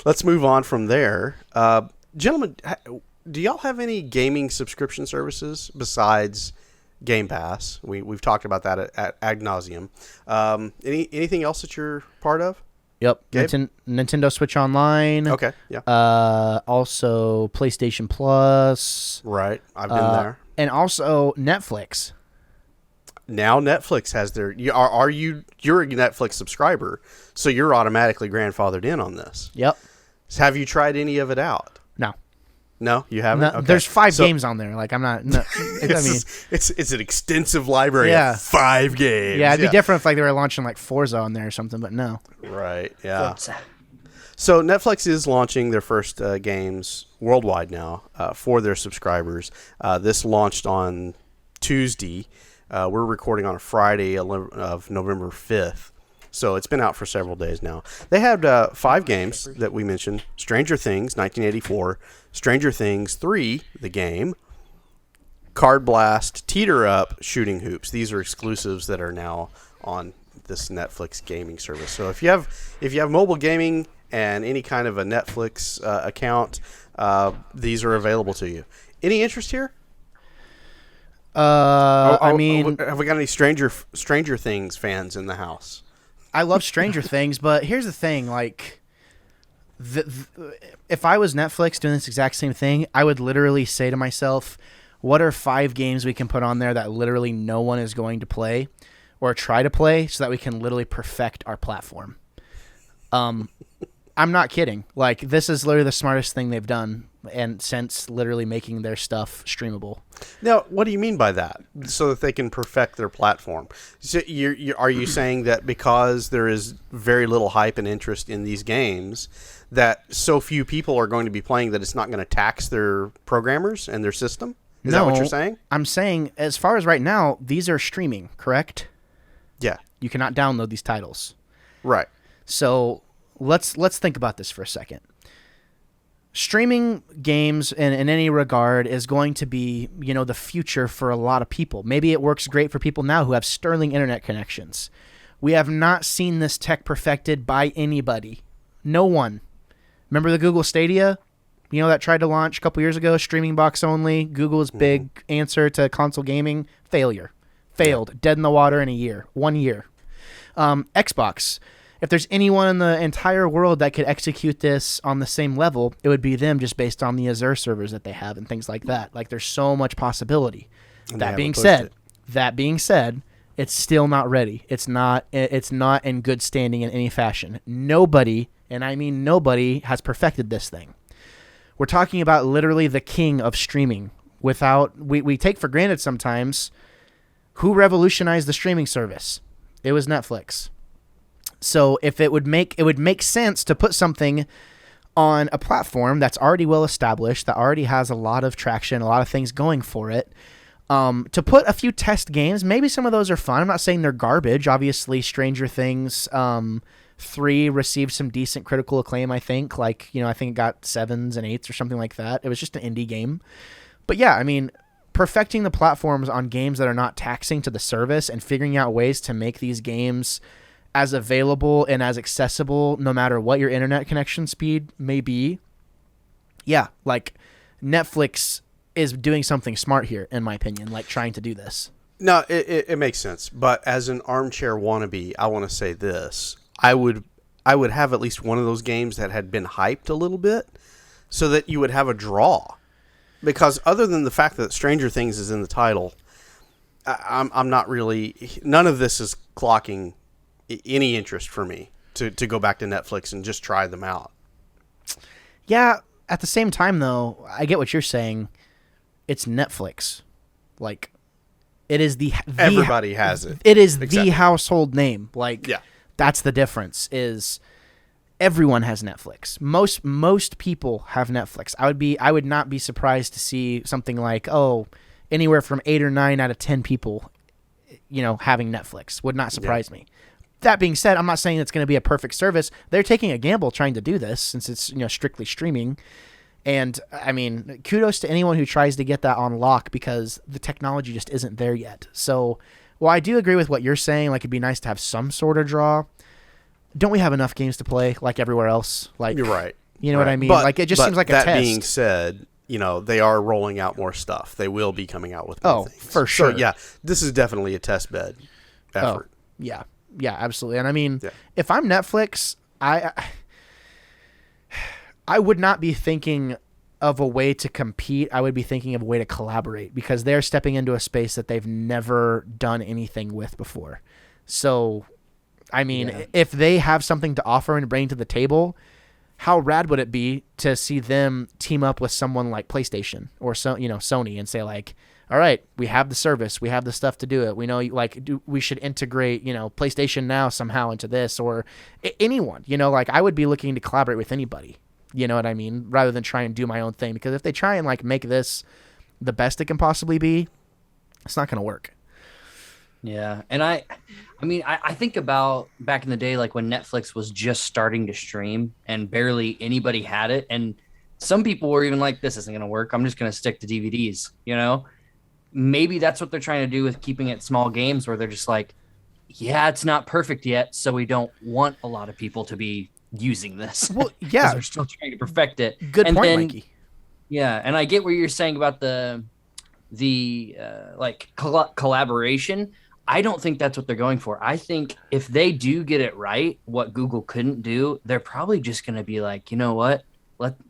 let's move on from there. Gentlemen, do y'all have any gaming subscription services besides Game Pass? We've talked about that at ad nauseum. Anything else that you're part of? Yep. Nintendo Switch Online. Okay. Yeah. Also PlayStation Plus. Right. I've been there. And also Netflix. Now Netflix has their. You're a Netflix subscriber, so you're automatically grandfathered in on this. Yep. So have you tried any of it out? No. No, you haven't. No, okay. There's 5 games on there. Like I'm not. No, it's an extensive library Yeah. of 5 games. Yeah, it'd be different if like they were launching like Forza on there or something, but no. Right. Yeah. So Netflix is launching their first games worldwide now for their subscribers. This launched on Tuesday. We're recording on a Friday of November 5th. So it's been out for several days now. They had 5 games that we mentioned. Stranger Things, 1984. Stranger Things 3, the game. Card Blast, Teeter Up, Shooting Hoops. These are exclusives that are now on this Netflix gaming service. So if you have mobile gaming and any kind of a Netflix account, these are available to you. Any interest here? I mean, have we got any Stranger Things fans in the house? I love Stranger Things, but here's the thing: like, if I was Netflix doing this exact same thing, I would literally say to myself, "What are 5 games we can put on there that literally no one is going to play or try to play, so that we can literally perfect our platform?" I'm not kidding. Like, this is literally the smartest thing they've done, and since literally making their stuff streamable. Now, what do you mean by that? So that they can perfect their platform? So are you saying that because there is very little hype and interest in these games, that so few people are going to be playing that it's not going to tax their programmers and their system? Is that what you're saying? I'm saying, as far as right now, these are streaming, correct? Yeah. You cannot download these titles. Right. So let's think about this for a second. Streaming games in any regard is going to be, the future for a lot of people. Maybe it works great for people now who have sterling internet connections. We have not seen this tech perfected by anybody. No one. Remember the Google Stadia? That tried to launch a couple years ago, streaming box only. Google's big answer to console gaming, failure. Failed. Dead in the water in 1 year. Xbox. If there's anyone in the entire world that could execute this on the same level, it would be them, just based on the Azure servers that they have and things like that. Like, there's so much possibility. That being said, it's still not ready. It's not in good standing in any fashion. Nobody, and I mean nobody, has perfected this thing. We're talking about literally the king of streaming. We take for granted sometimes who revolutionized the streaming service. It was Netflix. So if it would make sense to put something on a platform that's already well established, that already has a lot of traction, a lot of things going for it, to put a few test games. Maybe some of those are fun. I'm not saying they're garbage. Obviously, Stranger Things 3 received some decent critical acclaim, I think. I think it got 7s and 8s or something like that. It was just an indie game. But yeah, I mean, perfecting the platforms on games that are not taxing to the service and figuring out ways to make these games as available and as accessible no matter what your internet connection speed may be. Yeah, like, Netflix is doing something smart here, in my opinion, like trying to do this. No, it makes sense. But as an armchair wannabe, I want to say this. I would have at least one of those games that had been hyped a little bit so that you would have a draw. Because other than the fact that Stranger Things is in the title, I'm not really... None of this is clocking any interest for me to go back to Netflix and just try them out. Yeah, at the same time, though, I get what you're saying. It's Netflix. Like, it is everybody has it. It is the household name. Like, yeah. That's the difference, is everyone has Netflix. Most people have Netflix. I would not be surprised to see something like, anywhere from 8 or 9 out of 10 people, having Netflix. Would not surprise me. That being said, I'm not saying it's going to be a perfect service. They're taking a gamble trying to do this, since it's strictly streaming. And I mean, kudos to anyone who tries to get that on lock, because the technology just isn't there yet. So, while I do agree with what you're saying, like, it'd be nice to have some sort of draw, don't we have enough games to play like everywhere else? Like, you're right. You know what I mean? But, Like, it just seems like a that test. being said, they are rolling out more stuff. They will be coming out with more things. For sure. So, yeah, this is definitely a test bed effort. Yeah, absolutely. And I mean, if I'm Netflix, I would not be thinking of a way to compete. I would be thinking of a way to collaborate, because they're stepping into a space that they've never done anything with before. So, I mean, if they have something to offer and bring to the table, how rad would it be to see them team up with someone like PlayStation or Sony and say, like, all right, we have the service, we have the stuff to do it. We know, we should integrate, PlayStation Now somehow into this, or anyone. Like, I would be looking to collaborate with anybody. You know what I mean? Rather than try and do my own thing, because if they try and like make this the best it can possibly be, it's not going to work. Yeah, and I think about back in the day, like when Netflix was just starting to stream and barely anybody had it, and some people were even like, "This isn't going to work. I'm just going to stick to DVDs." Maybe that's what they're trying to do with keeping it small games, where they're just like, "Yeah, it's not perfect yet, so we don't want a lot of people to be using this." Well, yeah, they're still trying to perfect it. Good point, Mikey. Yeah, and I get what you're saying about the collaboration. I don't think that's what they're going for. I think if they do get it right, what Google couldn't do, they're probably just going to be like, you know what?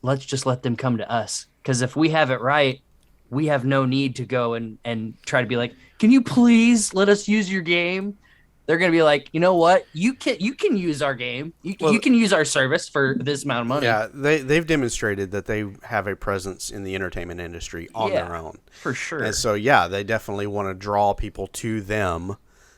Let's just let them come to us, because if we have it right, we have no need to go and try to be like, can you please let us use your game? They're going to be like, you know what? You can use our game. You can use our service for this amount of money. Yeah, they've demonstrated that they have a presence in the entertainment industry on their own. For sure. And so, they definitely want to draw people to them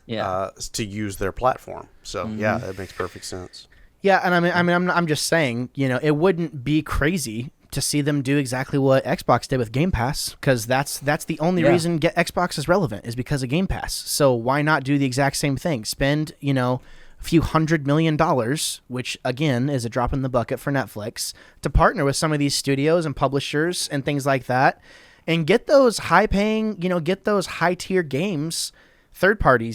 to use their platform. So, that makes perfect sense. Yeah, and I'm just saying, it wouldn't be crazy to see them do exactly what Xbox did with Gamepass, because that's the only reason Xbox is relevant, is because of Gamepass. So why not do the exact same thing? Spend, a few $100 million, which again is a drop in the bucket for Netflix, to partner with some of these studios and publishers and things like that, and get those high-paying, get those high-tier games. Third party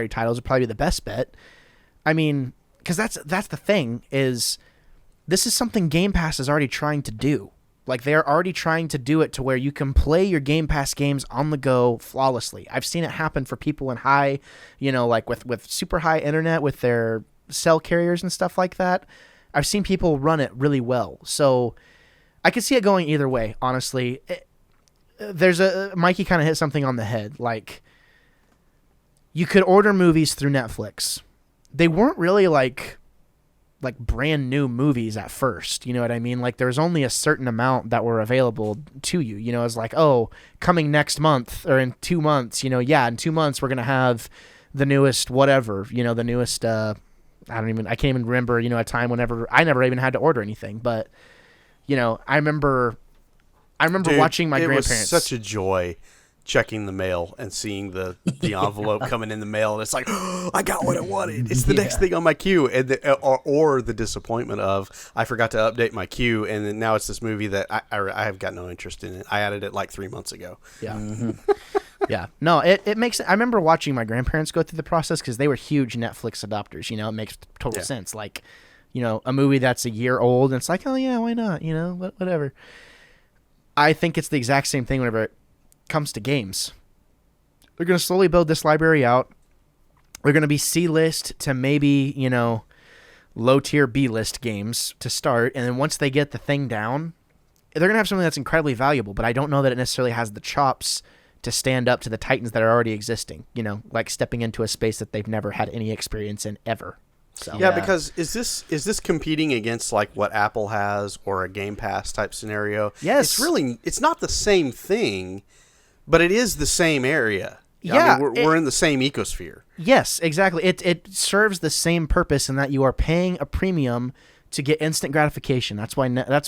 titles would probably be the best bet. I mean, because that's the thing is, this is something Game Pass is already trying to do. Like, they're already trying to do it to where you can play your Game Pass games on the go flawlessly. I've seen it happen for people in high, like with super high internet with their cell carriers and stuff like that. I've seen people run it really well. So I could see it going either way, honestly. Mikey kind of hit something on the head. Like, you could order movies through Netflix. They weren't really like brand new movies at first, you know what I mean? Like, there's only a certain amount that were available to you, it's like, oh, coming next month or in 2 months, in 2 months we're going to have the newest whatever, the newest, I can't even remember, a time whenever I never even had to order anything, but I remember Dude, watching my grandparents. It was such a joy checking the mail and seeing the envelope coming in the mail, and it's like, oh, I got what I wanted. It's the next thing on my queue, and or the disappointment of, I forgot to update my queue, and then now it's this movie that I have got no interest in it. I added it like 3 months ago. Yeah. Mm-hmm. Yeah. No, it makes. I remember watching my grandparents go through the process, because they were huge Netflix adopters. It makes total sense. Like, a movie that's a year old, and it's like, oh yeah, why not? Whatever. I think it's the exact same thing whenever it comes to games. They're going to slowly build this library out. They're going to be C-list to maybe, low-tier B-list games to start. And then once they get the thing down, they're going to have something that's incredibly valuable. But I don't know that it necessarily has the chops to stand up to the titans that are already existing, like stepping into a space that they've never had any experience in ever. So, because is this competing against like what Apple has or a Game Pass type scenario? Yes. It's not the same thing, but it is the same area. Yeah, we're in the same ecosphere. Yes, exactly. It serves the same purpose in that you are paying a premium to get instant gratification. That's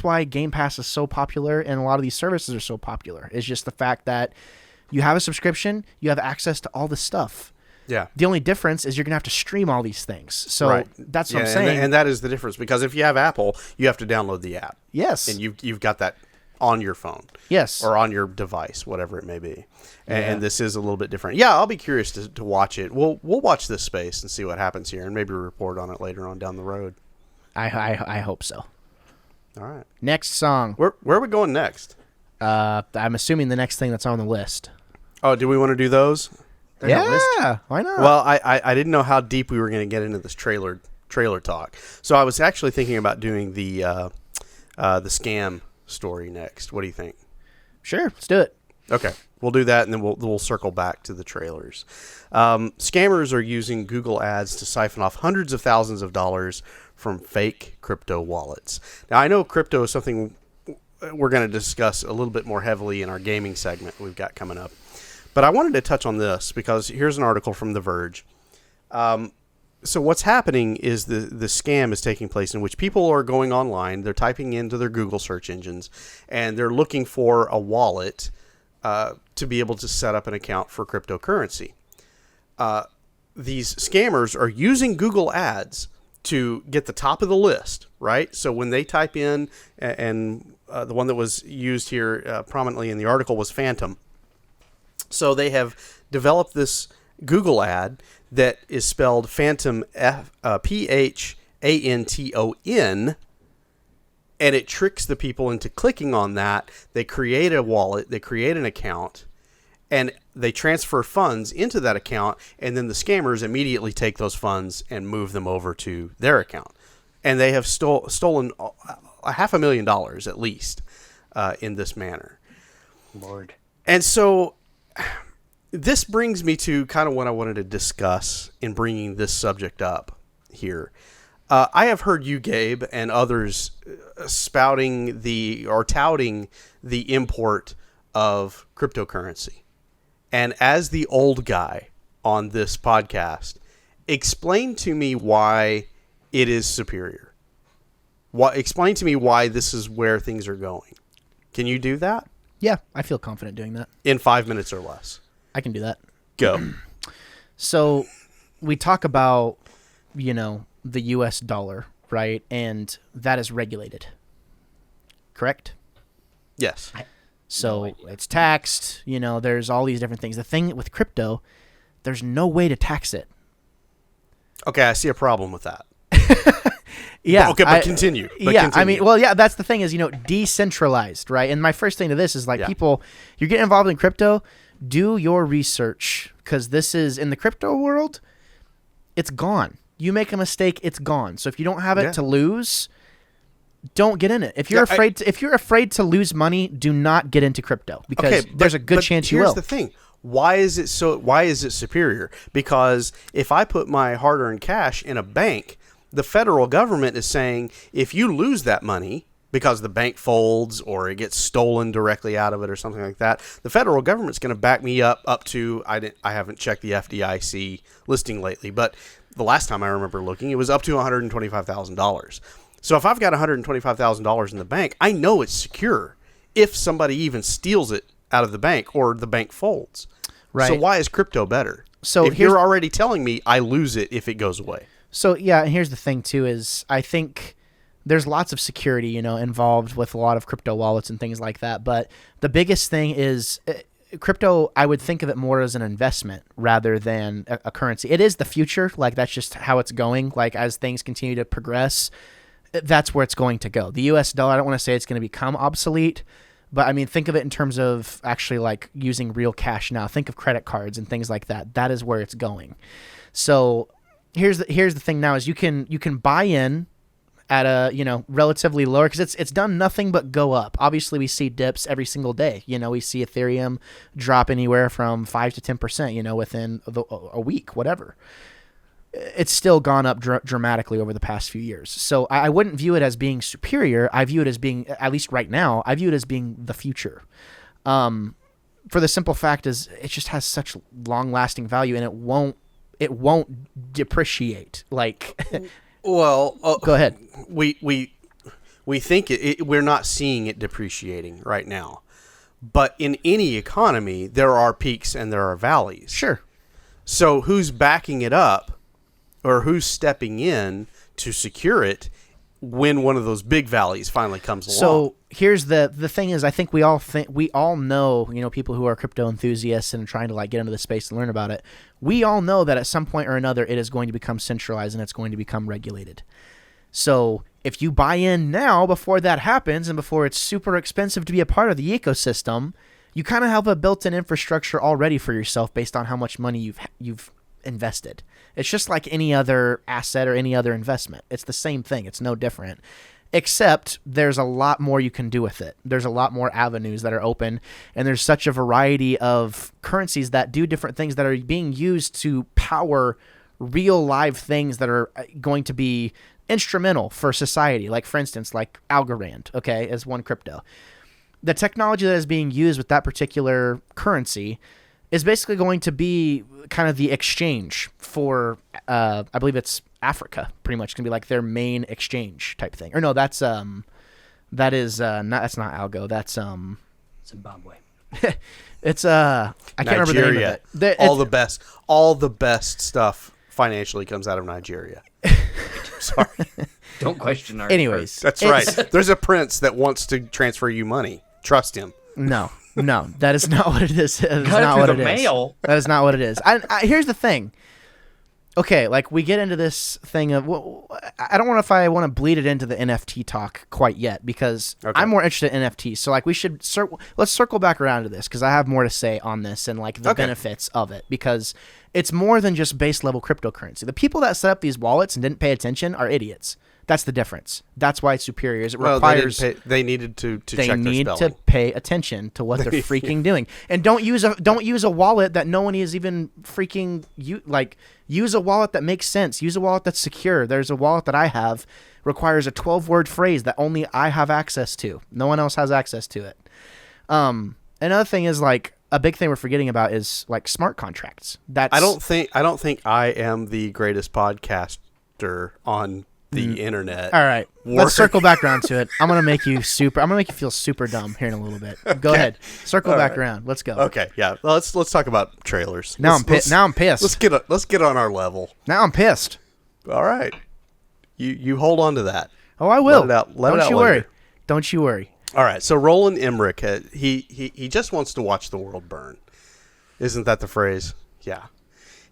why Game Pass is so popular, and a lot of these services are so popular. It's just the fact that you have a subscription, you have access to all this stuff. Yeah. The only difference is you're going to have to stream all these things. So that's what I'm saying. And that is the difference, because if you have Apple, you have to download the app. Yes. And you've got that on your phone. Yes. Or on your device, whatever it may be. And this is a little bit different. Yeah, I'll be curious to watch it. We'll watch this space and see what happens here, and maybe report on it later on down the road. I hope so. All right. Next song. Where are we going next? I'm assuming the next thing that's on the list. Oh, do we want to do those? There's a list? Yeah, why not? Well, I didn't know how deep we were going to get into this trailer talk. So I was actually thinking about doing the scam story next. What do you think? Sure, let's do it. Okay, we'll do that, and then we'll circle back to the trailers. Scammers are using Google Ads to siphon off hundreds of thousands of dollars from fake crypto wallets. Now, I know crypto is something we're going to discuss a little bit more heavily in our gaming segment we've got coming up. But I wanted to touch on this because here's an article from The Verge. So what's happening is the scam is taking place in which people are going online, they're typing into their Google search engines, and they're looking for a wallet to be able to set up an account for cryptocurrency. These scammers are using Google Ads to get the top of the list, right? So when they type in, and the one that was used here prominently in the article was Phantom. So they have developed this Google ad that is spelled Phantom, Phanton, and it tricks the people into clicking on that. They create a wallet, they create an account, and they transfer funds into that account, and then the scammers immediately take those funds and move them over to their account. And they have stolen $500,000 at least in this manner. Lord. And so this brings me to kind of what I wanted to discuss in bringing this subject up here. I have heard you, Gabe, and others touting the import of cryptocurrency. And as the old guy on this podcast, explain to me why it is superior. Explain to me why this is where things are going. Can you do that? Yeah, I feel confident doing that. In 5 minutes or less. I can do that. Go. So we talk about, the US dollar, right? And that is regulated. Correct? Yes. So it's taxed, there's all these different things. The thing with crypto, there's no way to tax it. Okay, I see a problem with that. Yeah. Okay, but continue. Continue. I mean, well, yeah, that's the thing is, decentralized, right? And my first thing to this is people, you're getting involved in crypto, do your research, because this is, in the crypto world, it's gone. You make a mistake, it's gone. So if you don't have it to lose, don't get in it. If you're afraid to lose money, do not get into crypto, because there's a good chance you will. Here's the thing. Why is it superior? Because if I put my hard-earned cash in a bank, the federal government is saying if you lose that money because the bank folds or it gets stolen directly out of it or something like that, the federal government's going to back me up to I haven't checked the FDIC listing lately, but the last time I remember looking, it was up to $125,000. So if I've got $125,000 in the bank, I know it's secure if somebody even steals it out of the bank or the bank folds. Right. So why is crypto better? So if you're already telling me I lose it if it goes away. So yeah, and here's the thing too is I think there's lots of security, involved with a lot of crypto wallets and things like that. But the biggest thing is crypto, I would think of it more as an investment rather than a currency. It is the future. Like that's just how it's going. Like as things continue to progress, that's where it's going to go. The US dollar, I don't want to say it's going to become obsolete, but I mean, think of it in terms of actually like using real cash now. Think of credit cards and things like that. That is where it's going. So here's the thing now is you can buy in at a, relatively lower, because it's done nothing but go up. Obviously, we see dips every single day. We see Ethereum drop anywhere from 5 to 10%, within a week, whatever. It's still gone up dramatically over the past few years. So I wouldn't view it as being superior. I view it as being, at least right now, I view it as being the future. For the simple fact is it just has such long-lasting value, and it won't depreciate. Like... Well, go ahead. We think we're not seeing it depreciating right now, but in any economy there are peaks and there are valleys. Sure. So who's backing it up, or who's stepping in to secure it when one of those big valleys finally comes along? So here's the thing is I think we all know, people who are crypto enthusiasts and trying to like get into the space and learn about it. We all know that at some point or another it is going to become centralized and it's going to become regulated. So if you buy in now before that happens and before it's super expensive to be a part of the ecosystem, you kind of have a built-in infrastructure already for yourself based on how much money you've invested. It's just like any other asset or any other investment. It's the same thing. It's no different. Except there's a lot more you can do with it. There's a lot more avenues that are open, and there's such a variety of currencies that do different things that are being used to power real live things that are going to be instrumental for society. Like, for instance, like Algorand, okay, as one crypto. The technology that is being used with that particular currency is basically going to be kind of the exchange for, I believe it's Africa, pretty much. It's going to be like their main exchange type thing. Or no, that's not Algo. That's Zimbabwe. It's I can't remember the name of it. All the best stuff financially comes out of Nigeria. Sorry. Don't question our. Anyways, that's right. There's a prince that wants to transfer you money. Trust him. No, that is not what it is. That is Cut not it what through it the is. mail. That is not what it is. Here's the thing. Okay, like we get into this thing of, I don't know if I want to bleed it into the NFT talk quite yet, because I'm more interested in NFTs. So like let's circle back around to this, because I have more to say on this and like the benefits of it, because it's more than just base level cryptocurrency. The people that set up these wallets and didn't pay attention are idiots. That's the difference. That's why it's superior. It requires they needed to check their spelling. They need to pay attention to what they're freaking doing, and don't use a wallet that no one is even freaking use a wallet that makes sense. Use a wallet that's secure. There's a wallet that I have requires a 12-word phrase that only I have access to. No one else has access to it. Another thing is like a big thing we're forgetting about is like smart contracts. I don't think I am the greatest podcaster on the internet. All right, let's circle back around to it. I'm gonna make you feel super dumb here in a little bit. Go ahead, circle back around. Let's go. Okay, yeah. Well, let's talk about trailers. Now I'm pissed. Let's get on our level. Now I'm pissed. All right, you hold on to that. Oh, I will. Don't you worry. Don't you worry. All right. So Roland Emmerich, he just wants to watch the world burn. Isn't that the phrase? Yeah.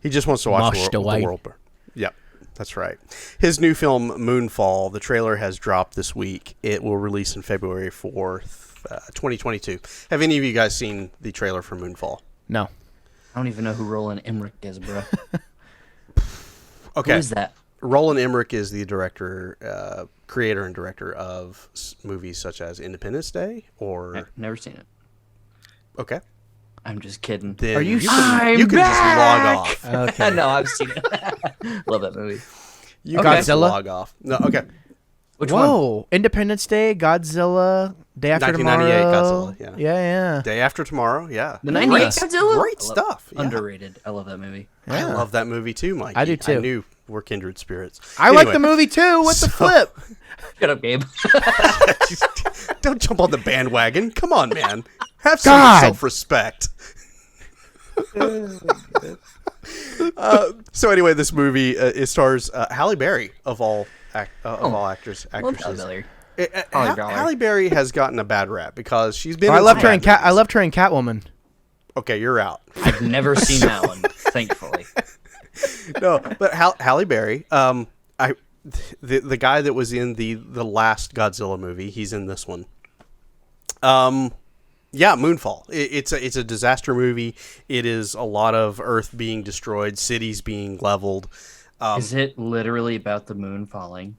He just wants to watch the world burn. Yep. That's right. His new film, Moonfall, the trailer has dropped this week. It will release on February 4th, 2022. Have any of you guys seen the trailer for Moonfall? No. I don't even know who Roland Emmerich is, bro. Okay. Who is that? Roland Emmerich is the director, creator and director of movies such as Independence Day or... I've never seen it. Okay. I'm just kidding. Are you? You can just log off. Okay. No, I've seen it. Love that movie. You can just log off. No, okay. Which one? Whoa! Independence Day, Godzilla, Day After Tomorrow. 1998 Godzilla. Yeah. Day After Tomorrow. Yeah. The 98 Godzilla. Great stuff. Yeah. Underrated. I love that movie. I love that movie too, Mike. I do too. I knew we're kindred spirits. I like the movie too. What's the flip? Shut up, Gabe. Don't jump on the bandwagon. Come on, man. Have some self-respect. So anyway, this movie it stars Halle Berry of all actresses. Halle Berry has gotten a bad rap because she's been. I loved her in Catwoman. Okay, you're out. I've never seen that one, thankfully. No, but Halle Berry, the guy that was in the last Godzilla movie, he's in this one. Yeah, Moonfall. It's a disaster movie. It is a lot of Earth being destroyed, cities being leveled. Is it literally about the moon falling?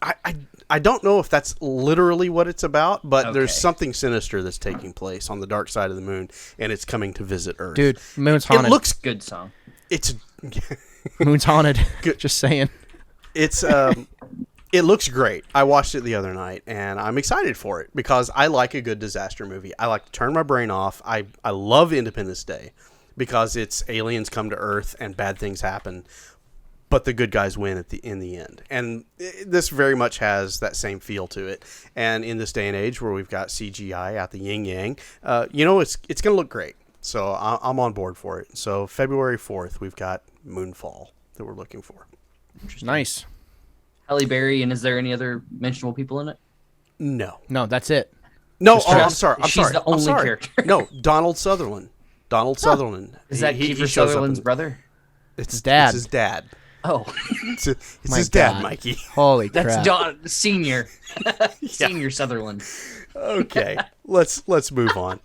I don't know if that's literally what it's about, but there's something sinister that's taking place on the dark side of the moon, and it's coming to visit Earth. Dude, moon's haunted. It looks good song. It's moon's haunted. Good. Just saying. It's it looks great. I watched it the other night, and I'm excited for it because I like a good disaster movie. I like to turn my brain off. I love Independence Day because it's aliens come to Earth and bad things happen, but the good guys win in the end. And this very much has that same feel to it. And in this day and age where we've got CGI at the yin yang, it's going to look great. So I'm on board for it. So February 4th, we've got Moonfall that we're looking for. Nice. Halle Berry, and is there any other mentionable people in it? No, that's it. No, I'm sorry. She's the only character. No, Donald Sutherland. Sutherland. Is that Kiefer Sutherland's brother? It's dad. It's his dad. Oh, It's My his dad, God. Mikey. Holy that's crap. Don Senior. Senior Sutherland. Okay, let's move on.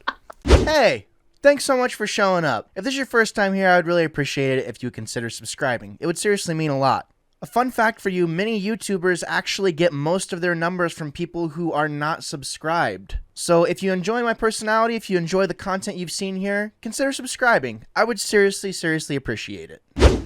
Hey, thanks so much for showing up. If this is your first time here, I would really appreciate it if you would consider subscribing. It would seriously mean a lot. A fun fact for you, many YouTubers actually get most of their numbers from people who are not subscribed. So if you enjoy my personality, if you enjoy the content you've seen here, consider subscribing. I would seriously appreciate it.